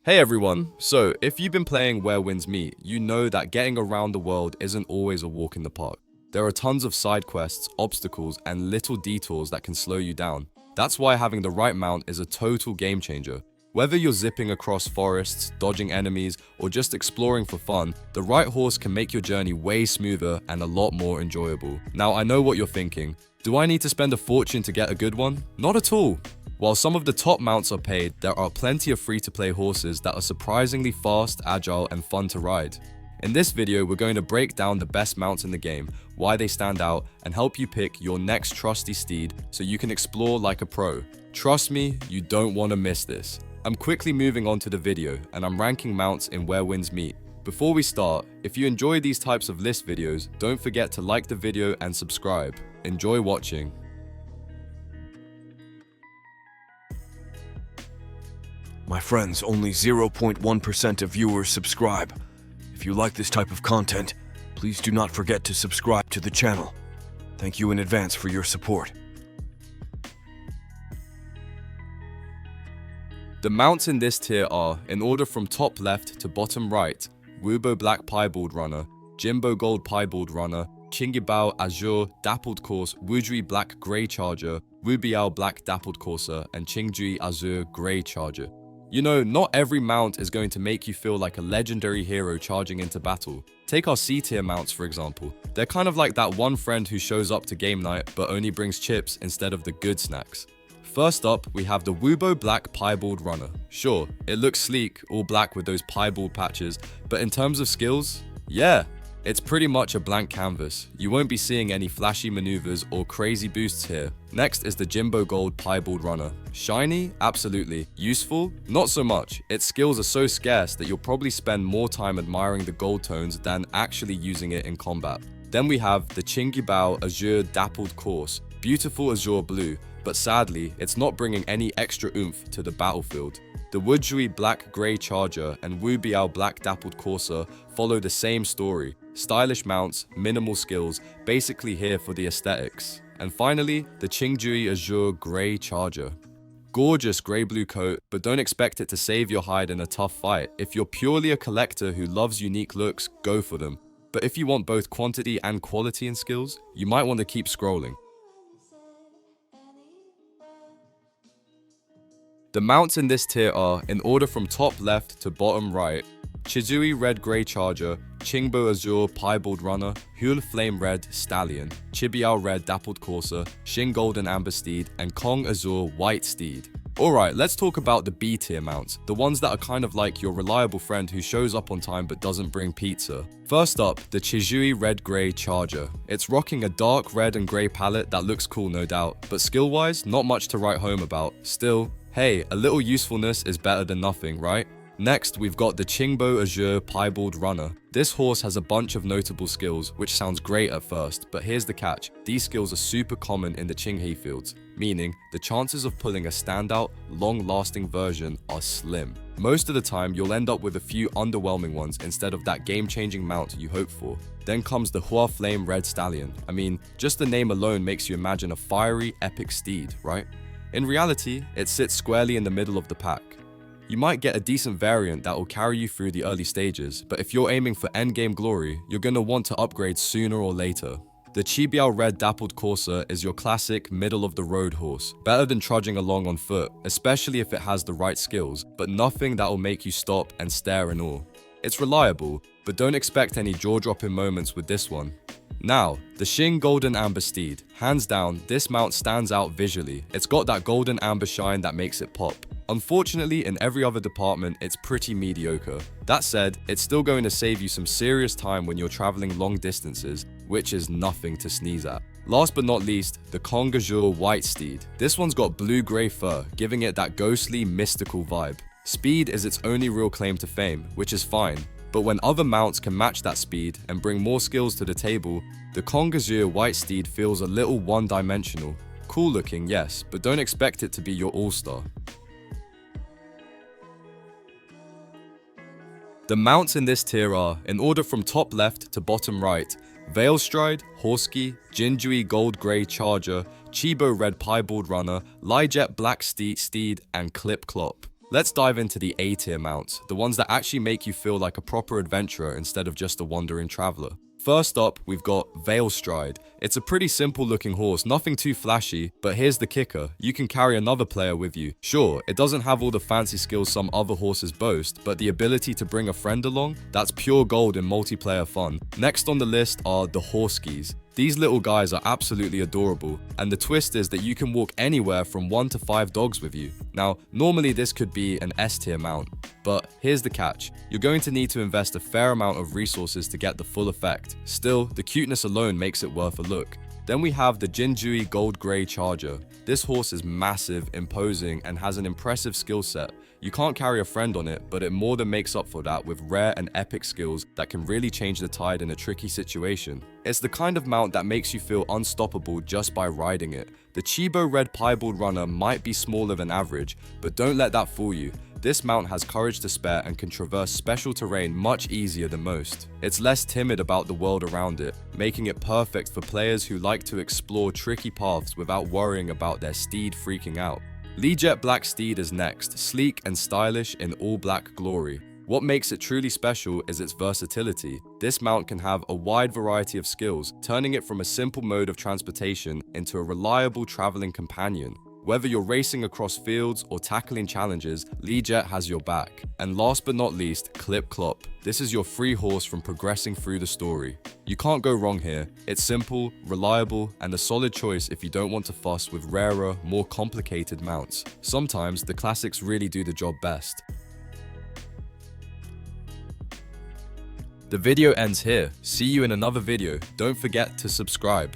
Hey everyone! So, if you've been playing Where Winds Meet, you know that getting around the world isn't always a walk in the park. There are tons of side quests, obstacles, and little detours that can slow you down. That's why having the right mount is a total game changer. Whether you're zipping across forests, dodging enemies, or just exploring for fun, the right horse can make your journey way smoother and a lot more enjoyable. Now, I know what you're thinking. Do I need to spend a fortune to get a good one? Not at all. While some of the top mounts are paid, there are plenty of free-to-play horses that are surprisingly fast, agile, and fun to ride. In this video, we're going to break down the best mounts in the game, why they stand out, and help you pick your next trusty steed so you can explore like a pro. Trust me, you don't want to miss this. I'm quickly moving on to the video, and I'm ranking mounts in Where Winds Meet. Before we start, if you enjoy these types of list videos, don't forget to like the video and subscribe. Enjoy watching. My friends, only 0.1% of viewers subscribe. If you like this type of content, please do not forget to subscribe to the channel. Thank you in advance for your support. The mounts in this tier are, in order from top left to bottom right, Wubo Black Piebald Runner, Jimbo Gold Piebald Runner, Qingyibao Azure Dappled Course Wuzhui Black Grey Charger, Wubiao Black Dappled Courser, and Qingjui Azure Grey Charger. You know, not every mount is going to make you feel like a legendary hero charging into battle. Take our C-tier mounts for example. They're kind of like that one friend who shows up to game night but only brings chips instead of the good snacks. First up, we have the Wubo Black Piebald Runner. Sure, it looks sleek, all black with those piebald patches, but in terms of skills, yeah, it's pretty much a blank canvas. You won't be seeing any flashy maneuvers or crazy boosts here. Next is the Jimbo Gold Piebald Runner. Shiny? Absolutely. Useful? Not so much. Its skills are so scarce that you'll probably spend more time admiring the gold tones than actually using it in combat. Then we have the Qingyibao Azure Dappled Course. Beautiful azure blue, but sadly, it's not bringing any extra oomph to the battlefield. The Wuzhui Black Grey Charger and Wubiao Black Dappled Courser follow the same story. Stylish mounts, minimal skills, basically here for the aesthetics. And finally, the Qingjui Azure Grey Charger. Gorgeous grey-blue coat, but don't expect it to save your hide in a tough fight. If you're purely a collector who loves unique looks, go for them. But if you want both quantity and quality in skills, you might want to keep scrolling. The mounts in this tier are, in order from top left to bottom right, Chizui Red Grey Charger, Qingbo Azure Piebald Runner, Hule Flame Red Stallion, Chibiao Red Dappled Courser, Xin Golden Amber Steed, and Kong Azure White Steed. Alright, let's talk about the B tier mounts, the ones that are kind of like your reliable friend who shows up on time but doesn't bring pizza. First up, the Chizui Red Grey Charger. It's rocking a dark red and grey palette that looks cool no doubt, but skill wise, not much to write home about. Still, hey, a little usefulness is better than nothing, right? Next, we've got the Qingbo Azure Piebald Runner. This horse has a bunch of notable skills, which sounds great at first, but here's the catch. These skills are super common in the Qinghe fields, meaning the chances of pulling a standout, long-lasting version are slim. Most of the time, you'll end up with a few underwhelming ones instead of that game-changing mount you hope for. Then comes the Hua Flame Red Stallion. I mean, just the name alone makes you imagine a fiery, epic steed, right? In reality, it sits squarely in the middle of the pack. You might get a decent variant that will carry you through the early stages, but if you're aiming for endgame glory, you're gonna want to upgrade sooner or later. The Chibiao Red Dappled Courser is your classic middle-of-the-road horse, better than trudging along on foot, especially if it has the right skills, but nothing that will make you stop and stare in awe. It's reliable, but don't expect any jaw-dropping moments with this one. Now, the Xin Golden Amber Steed. Hands down, this mount stands out visually. It's got that golden amber shine that makes it pop. Unfortunately, in every other department, it's pretty mediocre. That said, it's still going to save you some serious time when you're traveling long distances, which is nothing to sneeze at. Last but not least, the Kong Azure White Steed. This one's got blue-grey fur, giving it that ghostly, mystical vibe. Speed is its only real claim to fame, which is fine. But when other mounts can match that speed and bring more skills to the table, the Kong Azure White Steed feels a little one-dimensional. Cool looking, yes, but don't expect it to be your all-star. The mounts in this tier are, in order from top left to bottom right, Veilstride, Horsky, Jinjui Gold Grey Charger, Chibo Red Piebald Runner, Lijet Black Steed, and Clip Clop. Let's dive into the A tier mounts, the ones that actually make you feel like a proper adventurer instead of just a wandering traveler. First up, we've got Veilstride. It's a pretty simple looking horse, nothing too flashy, but here's the kicker, you can carry another player with you. Sure, it doesn't have all the fancy skills some other horses boast, but the ability to bring a friend along, that's pure gold in multiplayer fun. Next on the list are the Horskies. These little guys are absolutely adorable, and the twist is that you can walk anywhere from 1 to 5 dogs with you. Now, normally this could be an S tier mount, but here's the catch. You're going to need to invest a fair amount of resources to get the full effect. Still, the cuteness alone makes it worth a look. Then we have the Jinjui Gold Grey Charger. This horse is massive, imposing, and has an impressive skill set. You can't carry a friend on it, but it more than makes up for that with rare and epic skills that can really change the tide in a tricky situation. It's the kind of mount that makes you feel unstoppable just by riding it. The Chibo Red Piebald Runner might be smaller than average, but don't let that fool you. This mount has courage to spare and can traverse special terrain much easier than most. It's less timid about the world around it, making it perfect for players who like to explore tricky paths without worrying about their steed freaking out. Lijet Black Steed is next, sleek and stylish in all black glory. What makes it truly special is its versatility. This mount can have a wide variety of skills, turning it from a simple mode of transportation into a reliable traveling companion. Whether you're racing across fields or tackling challenges, Lijet has your back. And last but not least, Clip Clop. This is your free horse from progressing through the story. You can't go wrong here. It's simple, reliable, and a solid choice if you don't want to fuss with rarer, more complicated mounts. Sometimes the classics really do the job best. The video ends here. See you in another video. Don't forget to subscribe.